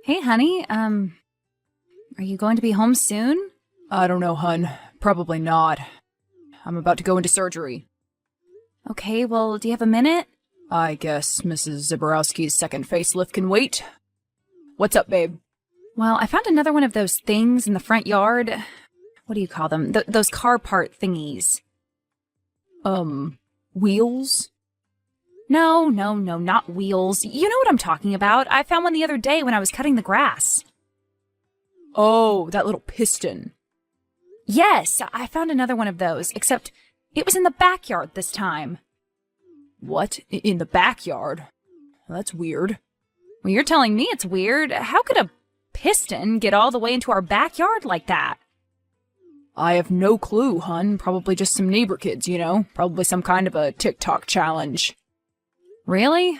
Hey, honey, are you going to be home soon? I don't know, hun. Probably not. I'm about to go into surgery. Okay, well, do you have a minute? I guess Mrs. Zaborowski's second facelift can wait. What's up, babe? Well, I found another one of those things in the front yard. What do you call them? Those car part thingies. Wheels? No, not wheels. You know what I'm talking about. I found one the other day when I was cutting the grass. Oh, that little piston. Yes, I found another one of those, except it was in the backyard this time. What? In the backyard? That's weird. Well, you're telling me it's weird. How could a piston get all the way into our backyard like that? I have no clue, hun. Probably just some neighbor kids, you know? Probably some kind of a TikTok challenge. Really?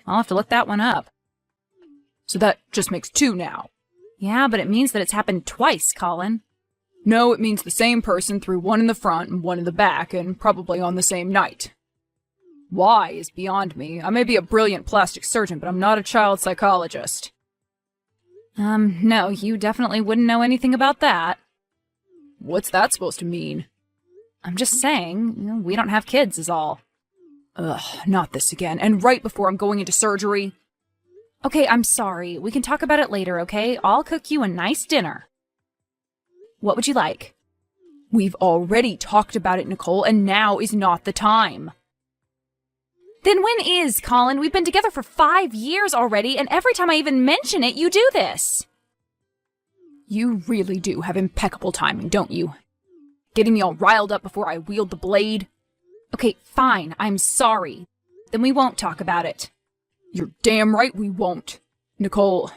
I'll have to look that one up. So that just makes two now. Yeah, but it means that it's happened twice, Colin. No, it means the same person threw one in the front and one in the back, and probably on the same night. Why is beyond me. I may be a brilliant plastic surgeon, but I'm not a child psychologist. No, you definitely wouldn't know anything about that. What's that supposed to mean? I'm just saying, we don't have kids is all. Ugh, not this again, and right before I'm going into surgery. Okay, I'm sorry. We can talk about it later, okay? I'll cook you a nice dinner. What would you like? We've already talked about it, Nicole, and now is not the time. Then when is, Colin? We've been together for 5 years already, and every time I even mention it, you do this. You really do have impeccable timing, don't you? Getting me all riled up before I wield the blade. Okay, fine. I'm sorry. Then we won't talk about it. You're damn right we won't. Nicole.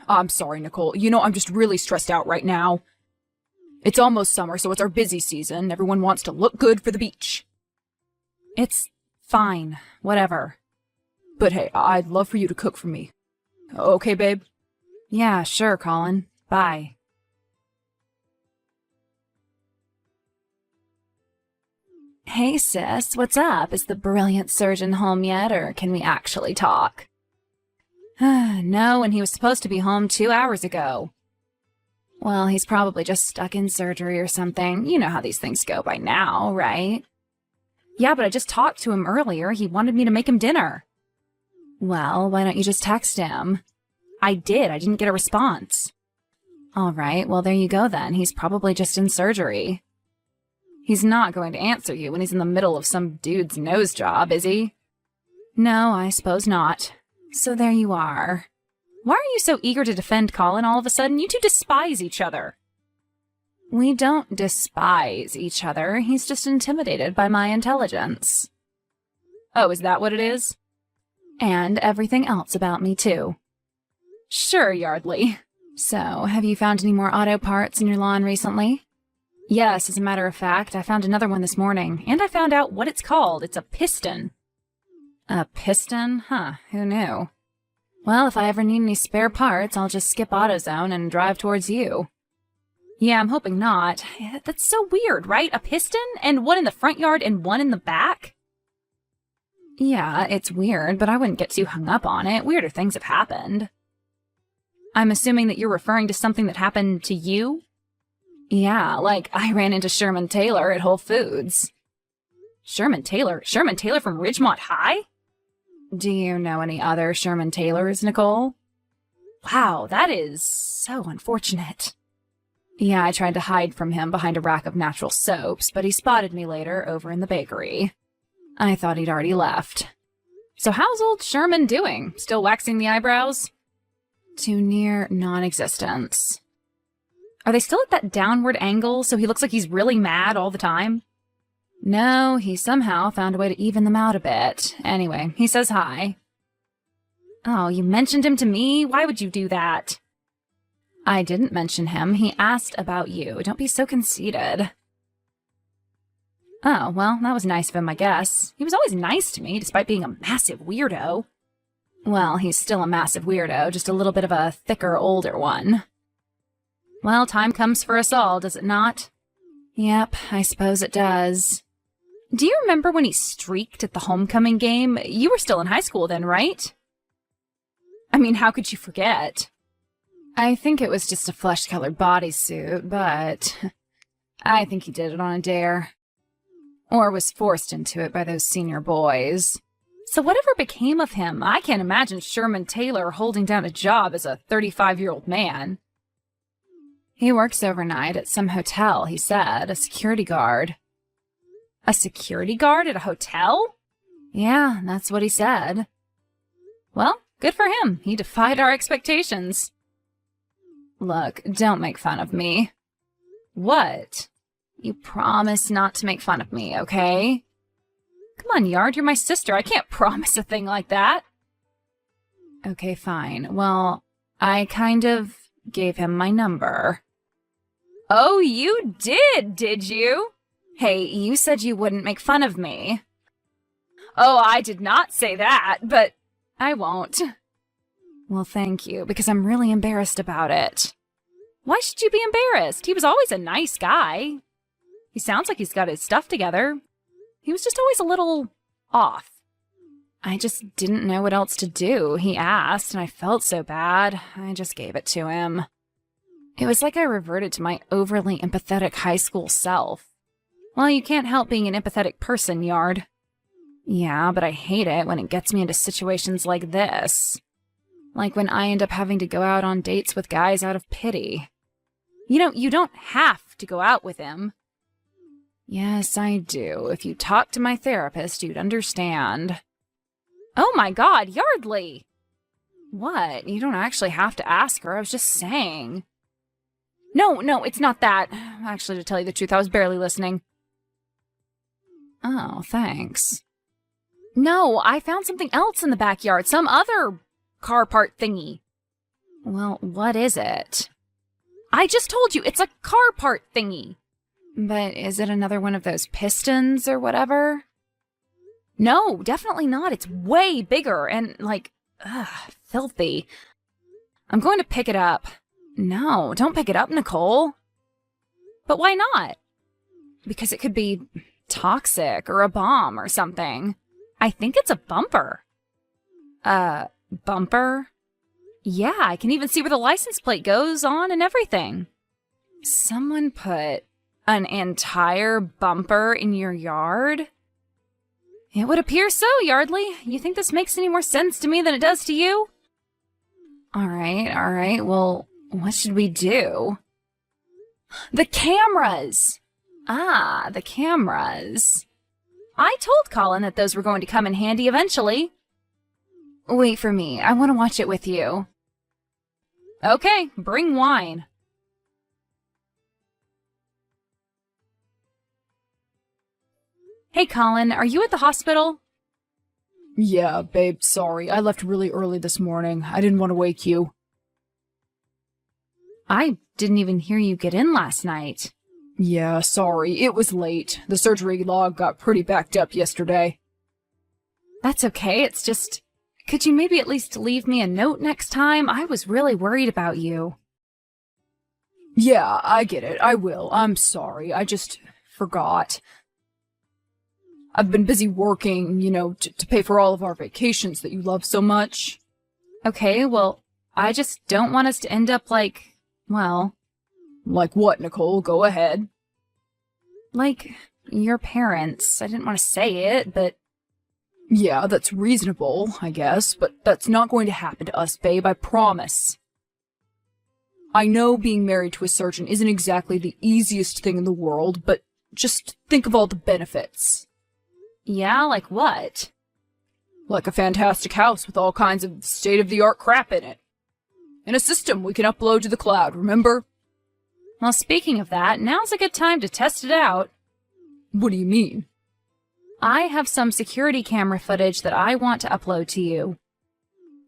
I'm sorry, Nicole. You know, I'm just really stressed out right now. It's almost summer, so it's our busy season. Everyone wants to look good for the beach. It's fine. Whatever. But hey, I'd love for you to cook for me. Okay, babe? Yeah, sure, Colin. Bye. Hey, sis, what's up? Is the brilliant surgeon home yet, or can we actually talk? No, and he was supposed to be home 2 hours ago. Well, he's probably just stuck in surgery or something. You know how these things go by now, right? Yeah, but I just talked to him earlier. He wanted me to make him dinner. Well, why don't you just text him? I did. I didn't get a response. All right, well, there you go then. He's probably just in surgery. He's not going to answer you when he's in the middle of some dude's nose job, is he? No, I suppose not. So there you are. Why are you so eager to defend Colin all of a sudden? You two despise each other. We don't despise each other. He's just intimidated by my intelligence. Oh, is that what it is? And everything else about me, too. Sure, Yardley. So, have you found any more auto parts in your lawn recently? Yes, as a matter of fact, I found another one this morning, and I found out what it's called. It's a piston. A piston? Huh, who knew? Well, if I ever need any spare parts, I'll just skip AutoZone and drive towards you. Yeah, I'm hoping not. That's so weird, right? A piston? And one in the front yard and one in the back? Yeah, it's weird, but I wouldn't get too hung up on it. Weirder things have happened. I'm assuming that you're referring to something that happened to you? Yeah, like I ran into Sherman Taylor at Whole Foods. Sherman Taylor? Sherman Taylor from Ridgemont High? Do you know any other Sherman Taylors, Nicole? Wow, that is so unfortunate. Yeah, I tried to hide from him behind a rack of natural soaps, but he spotted me later over in the bakery. I thought he'd already left. So how's old Sherman doing? Still waxing the eyebrows? To near non-existence. Are they still at that downward angle so he looks like he's really mad all the time? No, he somehow found a way to even them out a bit. Anyway, he says hi. Oh, you mentioned him to me? Why would you do that? I didn't mention him. He asked about you. Don't be so conceited. Oh, well, that was nice of him, I guess. He was always nice to me, despite being a massive weirdo. Well, he's still a massive weirdo, just a little bit of a thicker, older one. Well, time comes for us all, does it not? Yep, I suppose it does. Do you remember when he streaked at the homecoming game? You were still in high school then, right? I mean, how could you forget? I think it was just a flesh-colored bodysuit, but I think he did it on a dare. Or was forced into it by those senior boys. So whatever became of him, I can't imagine Sherman Taylor holding down a job as a 35-year-old man. He works overnight at some hotel, he said, a security guard. A security guard at a hotel? Yeah, that's what he said. Well, good for him. He defied our expectations. Look, don't make fun of me. What? You promise not to make fun of me, okay? Come on, Yard, you're my sister. I can't promise a thing like that. Okay, fine. Well, I kind of gave him my number. Oh, you did you? Hey, you said you wouldn't make fun of me. Oh, I did not say that, but I won't. Well, thank you, because I'm really embarrassed about it. Why should you be embarrassed? He was always a nice guy. He sounds like he's got his stuff together. He was just always a little off. I just didn't know what else to do. He asked, and I felt so bad. I just gave it to him. It was like I reverted to my overly empathetic high school self. Well, you can't help being an empathetic person, Yard. Yeah, but I hate it when it gets me into situations like this. Like when I end up having to go out on dates with guys out of pity. You know, you don't have to go out with him. Yes, I do. If you talk to my therapist, you'd understand. Oh my God, Yardley! What? You don't actually have to ask her. I was just saying. No, it's not that. Actually, to tell you the truth, I was barely listening. Oh, thanks. No, I found something else in the backyard. Some other car part thingy. Well, what is it? I just told you, it's a car part thingy. But is it another one of those pistons or whatever? No, definitely not. It's way bigger and, like, filthy. I'm going to pick it up. No, don't pick it up, Nicole. But why not? Because it could be toxic or a bomb or something. I think it's a bumper. Bumper? Yeah, I can even see where the license plate goes on and everything. Someone put an entire bumper in your yard? It would appear so, Yardley. You think this makes any more sense to me than it does to you? All right. Well, what should we do? The cameras! Ah, the cameras. I told Colin that those were going to come in handy eventually. Wait for me. I want to watch it with you. Okay, bring wine. Hey, Colin, are you at the hospital? Yeah, babe, sorry. I left really early this morning. I didn't want to wake you. I didn't even hear you get in last night. Yeah, sorry. It was late. The surgery log got pretty backed up yesterday. That's okay. It's just... Could you maybe at least leave me a note next time? I was really worried about you. Yeah, I get it. I will. I'm sorry. I just forgot. I've been busy working, to pay for all of our vacations that you love so much. Okay, well, I just don't want us to end up like, well... Like what, Nicole? Go ahead. Like your parents. I didn't want to say it, but... Yeah, that's reasonable, I guess, but that's not going to happen to us, babe, I promise. I know being married to a surgeon isn't exactly the easiest thing in the world, but just think of all the benefits. Yeah, like what? Like a fantastic house with all kinds of state-of-the-art crap in it. And a system we can upload to the cloud, remember? Well, speaking of that, now's a good time to test it out. What do you mean? I have some security camera footage that I want to upload to you.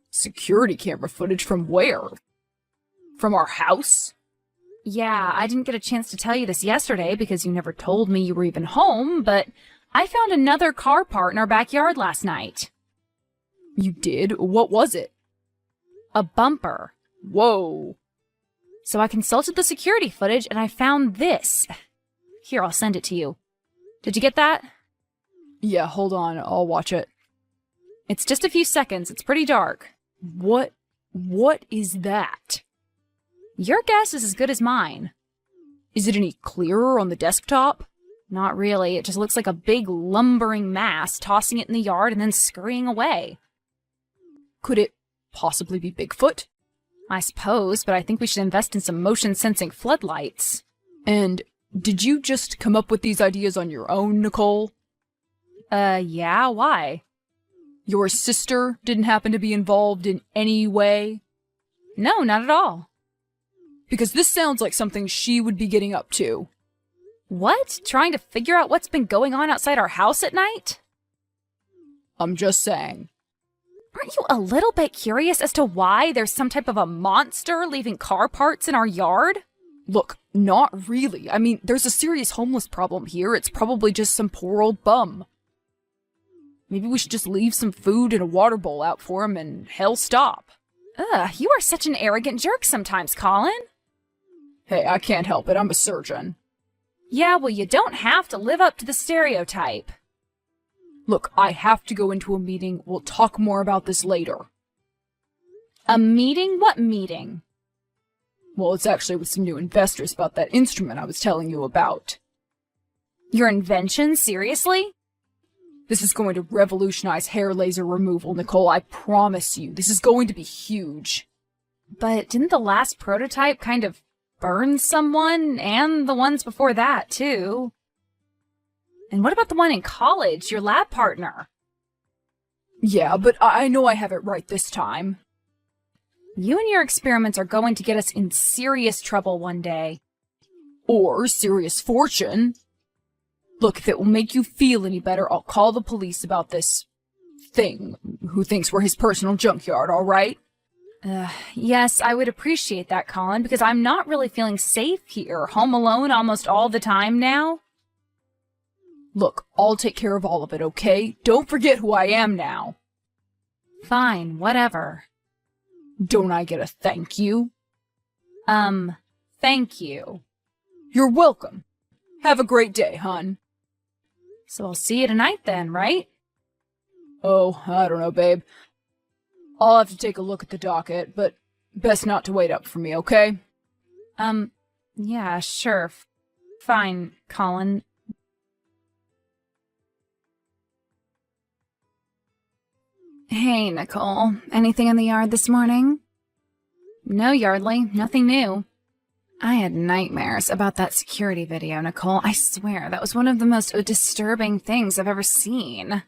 Security camera footage from where? From our house? Yeah, I didn't get a chance to tell you this yesterday because you never told me you were even home, but I found another car part in our backyard last night. You did? What was it? A bumper. Whoa. So I consulted the security footage and I found this. Here, I'll send it to you. Did you get that? Yeah, hold on. I'll watch it. It's just a few seconds. It's pretty dark. What What is that? Your guess is as good as mine. Is it any clearer on the desktop? Not really. It just looks like a big lumbering mass tossing it in the yard and then scurrying away. Could it possibly be Bigfoot? I suppose, but I think we should invest in some motion-sensing floodlights. And did you just come up with these ideas on your own, Nicole? Yeah, why? Your sister didn't happen to be involved in any way? No, not at all. Because this sounds like something she would be getting up to. What? Trying to figure out what's been going on outside our house at night? I'm just saying. Aren't you a little bit curious as to why there's some type of a monster leaving car parts in our yard? Look, not really. I mean, there's a serious homeless problem here. It's probably just some poor old bum. Maybe we should just leave some food and a water bowl out for him and hell stop. Ugh, you are such an arrogant jerk sometimes, Colin. Hey, I can't help it. I'm a surgeon. Yeah, well, you don't have to live up to the stereotype. Look, I have to go into a meeting. We'll talk more about this later. A meeting? What meeting? Well, it's actually with some new investors about that instrument I was telling you about. Your invention? Seriously? This is going to revolutionize hair laser removal, Nicole. I promise you. This is going to be huge. But didn't the last prototype kind of burn someone? And the ones before that, too. And what about the one in college, your lab partner? Yeah, but I know I have it right this time. You and your experiments are going to get us in serious trouble one day. Or serious fortune. Look, if it will make you feel any better, I'll call the police about this thing who thinks we're his personal junkyard, all right? Yes, I would appreciate that, Colin, because I'm not really feeling safe here, home alone almost all the time now. Look, I'll take care of all of it, okay? Don't forget who I am now. Fine, whatever. Don't I get a thank you? Thank you. You're welcome. Have a great day, hun. So I'll see you tonight then, right? Oh, I don't know, babe. I'll have to take a look at the docket, but best not to wait up for me, okay? Yeah, sure. Fine, Colin. Hey, Nicole. Anything in the yard this morning? No, Yardley. Nothing new. I had nightmares about that security video, Nicole. I swear, that was one of the most disturbing things I've ever seen.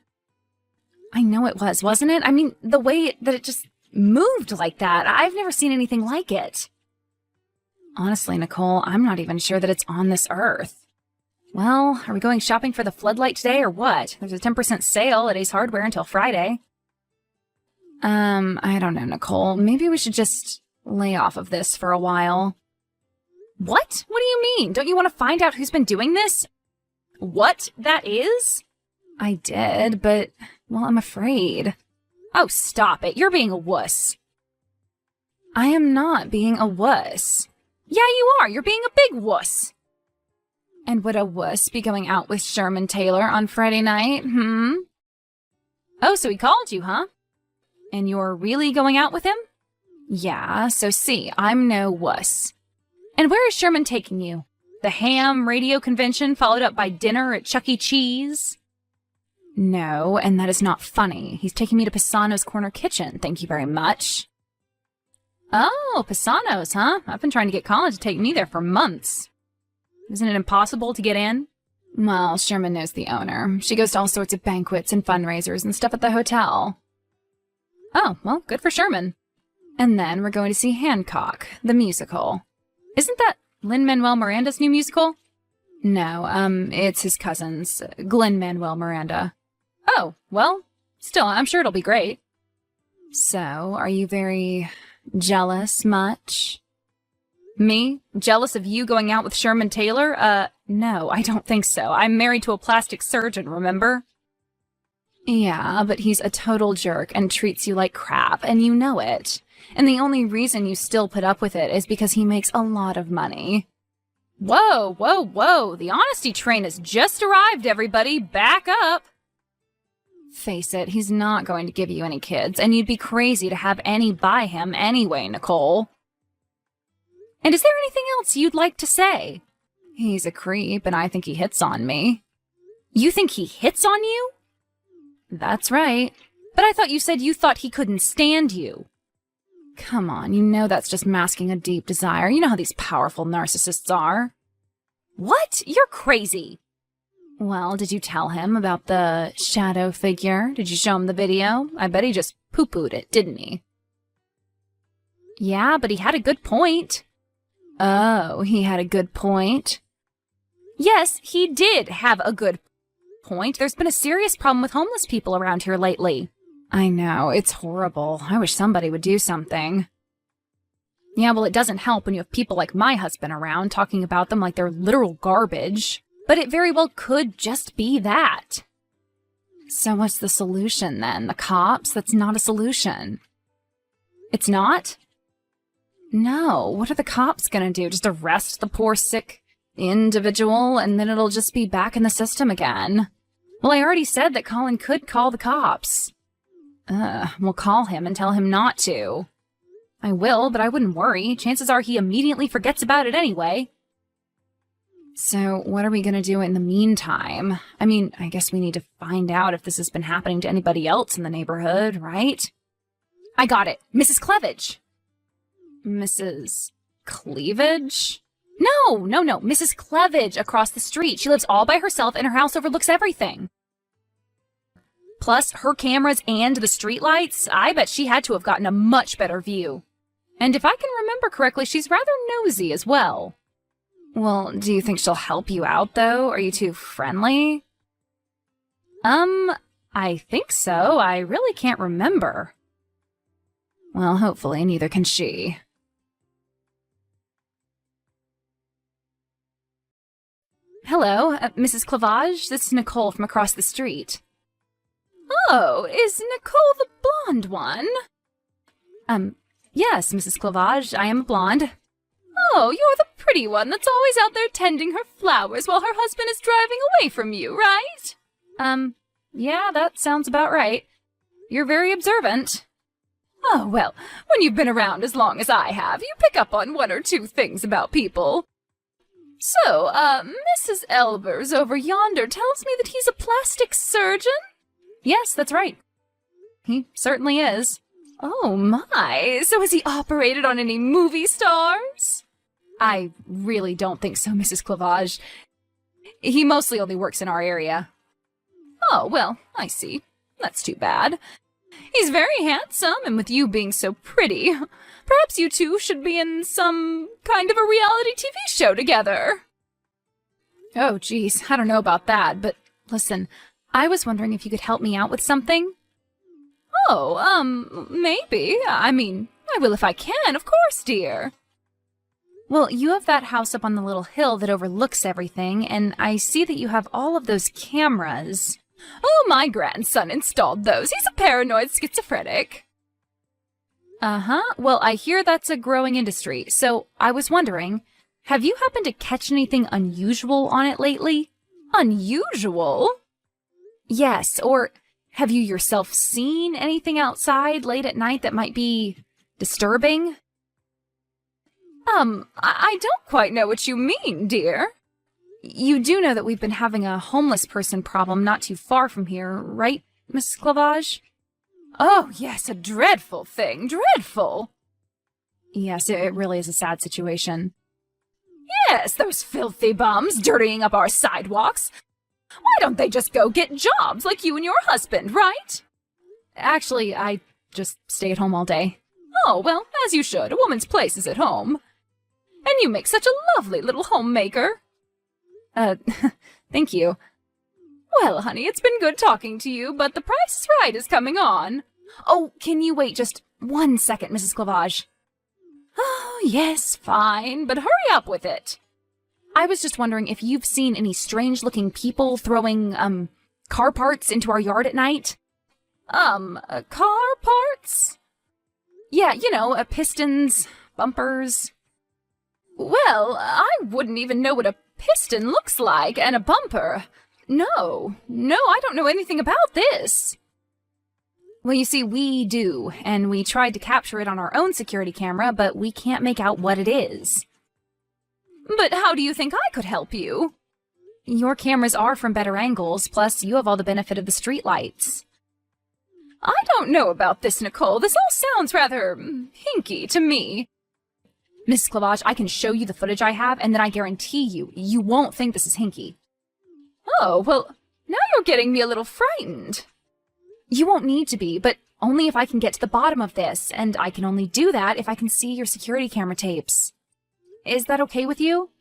I know it was, wasn't it? I mean, the way that it just moved like that. I've never seen anything like it. Honestly, Nicole, I'm not even sure that it's on this earth. Well, are we going shopping for the floodlight today or what? There's a 10% sale at Ace Hardware until Friday. I don't know, Nicole. Maybe we should just lay off of this for a while. What? What do you mean? Don't you want to find out who's been doing this? What that is? I did, but, well, I'm afraid. Oh, stop it. You're being a wuss. I am not being a wuss. Yeah, you are. You're being a big wuss. And would a wuss be going out with Sherman Taylor on Friday night, Oh, so he called you, huh? And you're really going out with him? Yeah, so see, I'm no wuss. And where is Sherman taking you? The ham radio convention followed up by dinner at Chuck E. Cheese? No, and that is not funny. He's taking me to Pisano's Corner Kitchen, thank you very much. Oh, Pisano's, huh? I've been trying to get Colin to take me there for months. Isn't it impossible to get in? Well, Sherman knows the owner. She goes to all sorts of banquets and fundraisers and stuff at the hotel. Oh, well, good for Sherman. And then we're going to see Hancock, the musical. Isn't that Lin-Manuel Miranda's new musical? No, it's his cousin's, Glenn-Manuel Miranda. Oh, well, still, I'm sure it'll be great. So, are you very jealous much? Me? Jealous of you going out with Sherman Taylor? No, I don't think so. I'm married to a plastic surgeon, remember? Yeah, but he's a total jerk and treats you like crap, and you know it. And the only reason you still put up with it is because he makes a lot of money. Whoa, whoa, whoa! The honesty train has just arrived, everybody! Back up! Face it, he's not going to give you any kids, and you'd be crazy to have any by him anyway, Nicole. And is there anything else you'd like to say? He's a creep, and I think he hits on me. You think he hits on you? That's right. But I thought you said you thought he couldn't stand you. Come on, you know that's just masking a deep desire. You know how these powerful narcissists are. What? You're crazy. Well, did you tell him about the shadow figure? Did you show him the video? I bet he just poo-pooed it, didn't he? Yeah, but he had a good point. Oh, he had a good point? Yes, he did have a good point. There's been a serious problem with homeless people around here lately. I know, it's horrible. I wish somebody would do something. Yeah, well, it doesn't help when you have people like my husband around talking about them like they're literal garbage. But it very well could just be that. So what's the solution then? The cops? That's not a solution. It's not? No, what are the cops gonna do? Just arrest the poor sick individual and then it'll just be back in the system again? Well, I already said that Colin could call the cops. We'll call him and tell him not to. I will, but I wouldn't worry. Chances are he immediately forgets about it anyway. So what are we gonna do in the meantime? I mean, I guess we need to find out if this has been happening to anybody else in the neighborhood, right? I got it. Mrs. Cleavage. Mrs. Cleavage? No. Mrs. Cleavage across the street. She lives all by herself and her house overlooks everything. Plus, her cameras and the streetlights, I bet she had to have gotten a much better view. And if I can remember correctly, she's rather nosy as well. Well, do you think she'll help you out, though? Are you too friendly? I think so. I really can't remember. Well, hopefully neither can she. Hello, Mrs. Cleavage. This is Nicole from across the street. Oh, is Nicole the blonde one? Yes, Mrs. Cleavage, I am a blonde. Oh, you're the pretty one that's always out there tending her flowers while her husband is driving away from you, right? Yeah, that sounds about right. You're very observant. Oh, well, when you've been around as long as I have, you pick up on one or two things about people. So, Mrs. Elbers over yonder tells me that he's a plastic surgeon? Yes, that's right. He certainly is. Oh my, so has he operated on any movie stars? I really don't think so, Mrs. Cleavage. He mostly only works in our area. Oh, well, I see. That's too bad. He's very handsome, and with you being so pretty, perhaps you two should be in some kind of a reality TV show together. Oh, geez, I don't know about that, but listen, I was wondering if you could help me out with something. Oh, maybe. I mean, I will if I can, of course, dear. Well, you have that house up on the little hill that overlooks everything, and I see that you have all of those cameras. Oh, my grandson installed those. He's a paranoid schizophrenic. Uh-huh. Well, I hear that's a growing industry, so I was wondering, have you happened to catch anything unusual on it lately? Unusual? Yes, or have you yourself seen anything outside late at night that might be disturbing? I don't quite know what you mean, dear. You do know that we've been having a homeless person problem not too far from here, right, Mrs. Cleavage? Oh, yes, a dreadful thing, dreadful. Yes, it really is a sad situation. Yes, those filthy bums dirtying up our sidewalks. Why don't they just go get jobs like you and your husband, right? Actually, I just stay at home all day. Oh, well, as you should. A woman's place is at home. And you make such a lovely little homemaker. Thank you. Well, honey, it's been good talking to you, but The Price is Right is coming on. Oh, can you wait just 1 second, Mrs. Cleavage? Oh, yes, fine, but hurry up with it. I was just wondering if you've seen any strange-looking people throwing, car parts into our yard at night? Car parts? Yeah, you know, pistons, bumpers. Well, I wouldn't even know what a piston looks like, and a bumper. No, I don't know anything about this. Well, you see, we do, and we tried to capture it on our own security camera, but we can't make out what it is. But how do you think I could help you? Your cameras are from better angles, plus you have all the benefit of the streetlights. I don't know about this, Nicole. This all sounds rather hinky to me. Mrs. Clavage, I can show you the footage I have, and then I guarantee you won't think this is hinky. Oh, well, now you're getting me a little frightened. You won't need to be, but only if I can get to the bottom of this, and I can only do that if I can see your security camera tapes. Is that okay with you?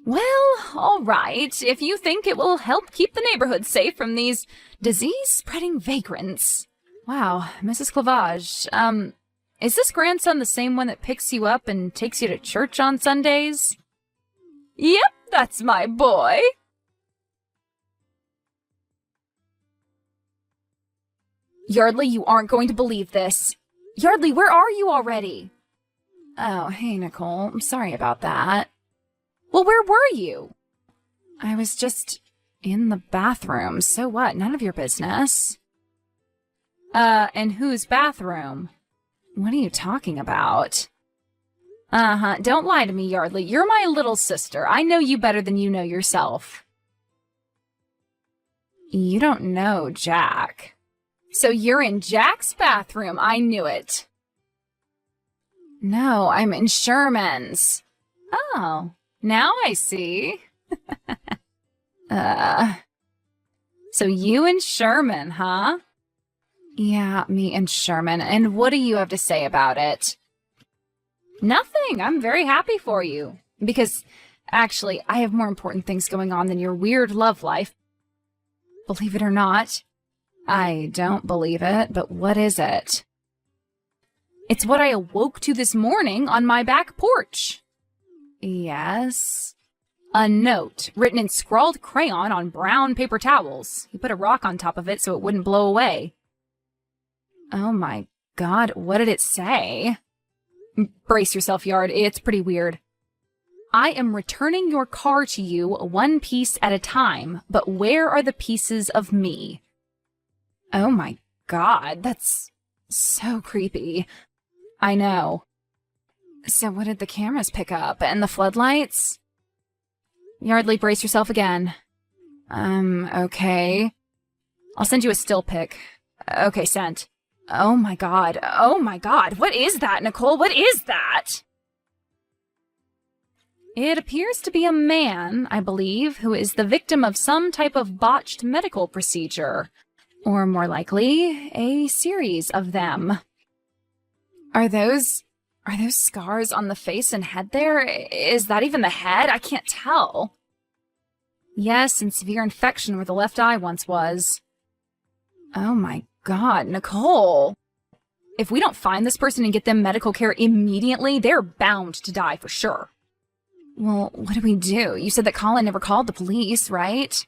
Well, all right, if you think it will help keep the neighborhood safe from these disease-spreading vagrants. Wow, Mrs. Clavage, is this grandson the same one that picks you up and takes you to church on Sundays? Yep, that's my boy. Yardley, you aren't going to believe this. Yardley, where are you already? Oh, hey, Nicole. I'm sorry about that. Well, where were you? I was just in the bathroom. So what? None of your business. And whose bathroom? What are you talking about? Uh-huh. Don't lie to me, Yardley. You're my little sister. I know you better than you know yourself. You don't know Jack. So you're in Jack's bathroom. I knew it. No, I'm in Sherman's. Oh, now I see. So you and Sherman, huh? Yeah, me and Sherman. And what do you have to say about it? Nothing. I'm very happy for you. Because, actually, I have more important things going on than your weird love life. Believe it or not. I don't believe it, but what is it? It's what I awoke to this morning on my back porch. Yes? A note written in scrawled crayon on brown paper towels. He put a rock on top of it so it wouldn't blow away. Oh my God, what did it say? Brace yourself, Yard. It's pretty weird. I am returning your car to you one piece at a time, but where are the pieces of me? Oh my God, that's so creepy. I know. So what did the cameras pick up? And the floodlights? Yardley, brace yourself again. Okay. I'll send you a still pic. Okay, sent. Oh my God. Oh my God. What is that, Nicole? What is that? It appears to be a man, I believe, who is the victim of some type of botched medical procedure. Or more likely, a series of them. Are those scars on the face and head there? Is that even the head? I can't tell. Yes, and severe infection where the left eye once was. Oh my God, Nicole. If we don't find this person and get them medical care immediately, they're bound to die for sure. Well, what do we do? You said that Colin never called the police, right?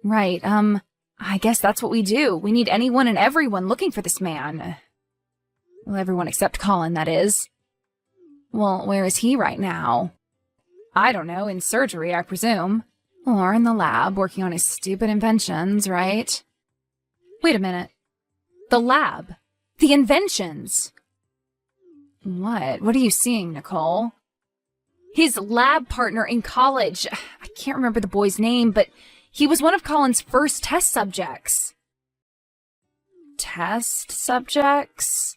Right, I guess that's what we do. We need anyone and everyone looking for this man. Well, everyone except Colin, that is. Well, where is he right now? I don't know, in surgery, I presume. Or in the lab, working on his stupid inventions, right? Wait a minute. The lab. The inventions. What? What are you seeing, Nicole? His lab partner in college. I can't remember the boy's name, but he was one of Colin's first test subjects. Test subjects?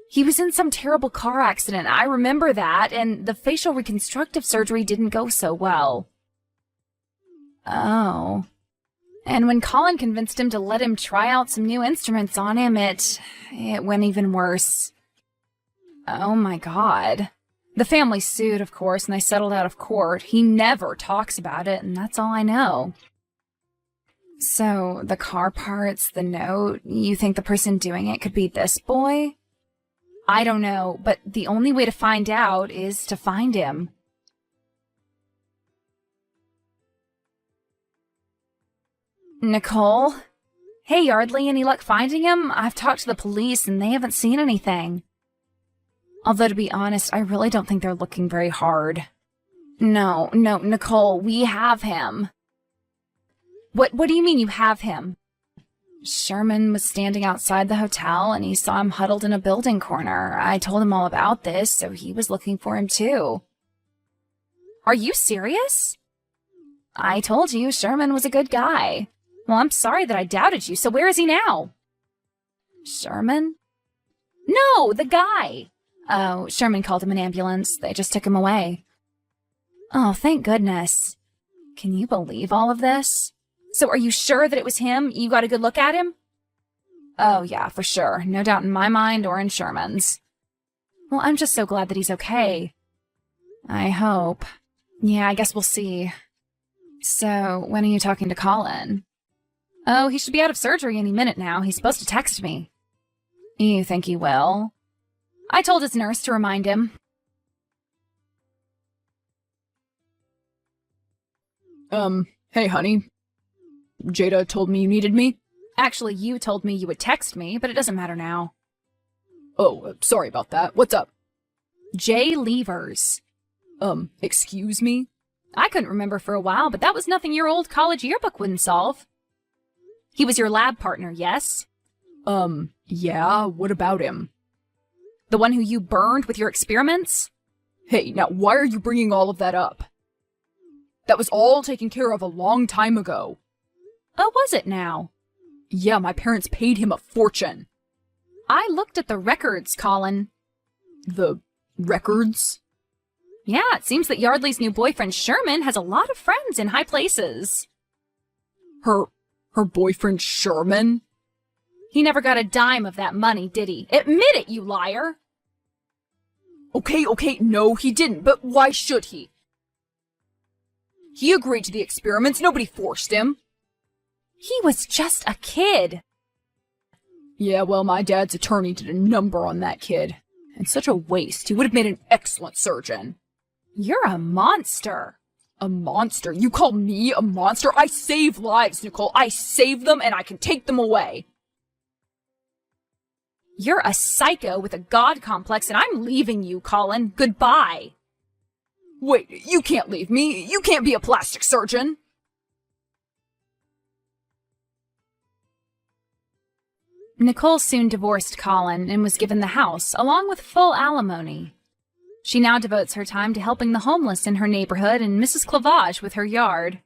He was in some terrible car accident. I remember that, and the facial reconstructive surgery didn't go so well. Oh. And when Colin convinced him to let him try out some new instruments on him, it went even worse. Oh my God. The family sued, of course, and they settled out of court. He never talks about it, and that's all I know. So, the car parts, the note, you think the person doing it could be this boy? I don't know, but the only way to find out is to find him. Nicole? Hey, Yardley, any luck finding him? I've talked to the police, and they haven't seen anything. Although, to be honest, I really don't think they're looking very hard. No, Nicole, we have him. What do you mean you have him? Sherman was standing outside the hotel and he saw him huddled in a building corner. I told him all about this, so he was looking for him too. Are you serious? I told you Sherman was a good guy. Well, I'm sorry that I doubted you, so where is he now? Sherman? No, the guy. Oh, Sherman called him an ambulance. They just took him away. Oh, thank goodness. Can you believe all of this? So are you sure that it was him? You got a good look at him? Oh, yeah, for sure. No doubt in my mind or in Sherman's. Well, I'm just so glad that he's okay. I hope. Yeah, I guess we'll see. So, when are you talking to Colin? Oh, he should be out of surgery any minute now. He's supposed to text me. You think he will? I told his nurse to remind him. Hey, honey. Jada told me you needed me. Actually, you told me you would text me, but it doesn't matter now. Oh, sorry about that. What's up? Jay Levers. Excuse me? I couldn't remember for a while, but that was nothing your old college yearbook wouldn't solve. He was your lab partner, yes? Yeah, what about him? The one who you burned with your experiments? Hey, now why are you bringing all of that up? That was all taken care of a long time ago. Oh, was it now? Yeah, my parents paid him a fortune. I looked at the records, Colin. The records? Yeah, it seems that Yardley's new boyfriend Sherman has a lot of friends in high places. Her boyfriend Sherman? He never got a dime of that money, did he? Admit it, you liar! Okay, no, he didn't, but why should he? He agreed to the experiments, nobody forced him. He was just a kid. Yeah, well, my dad's attorney did a number on that kid. And such a waste. He would have made an excellent surgeon. You're a monster. A monster? You call me a monster? I save lives, Nicole. I save them and I can take them away. You're a psycho with a god complex and I'm leaving you, Colin. Goodbye. Wait, you can't leave me. You can't be a plastic surgeon. Nicole soon divorced Colin and was given the house, along with full alimony. She now devotes her time to helping the homeless in her neighborhood and Mrs. Clavage with her yard.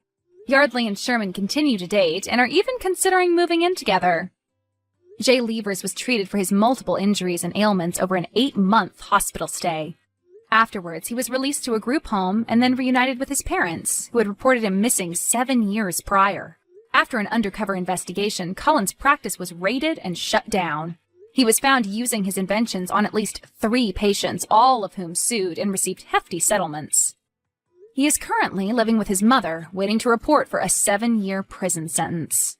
Yardley and Sherman continue to date and are even considering moving in together. Jay Levers was treated for his multiple injuries and ailments over an 8-month hospital stay. Afterwards, he was released to a group home and then reunited with his parents, who had reported him missing 7 years prior. After an undercover investigation, Colin's practice was raided and shut down. He was found using his inventions on at least 3 patients, all of whom sued and received hefty settlements. He is currently living with his mother, waiting to report for a 7-year prison sentence.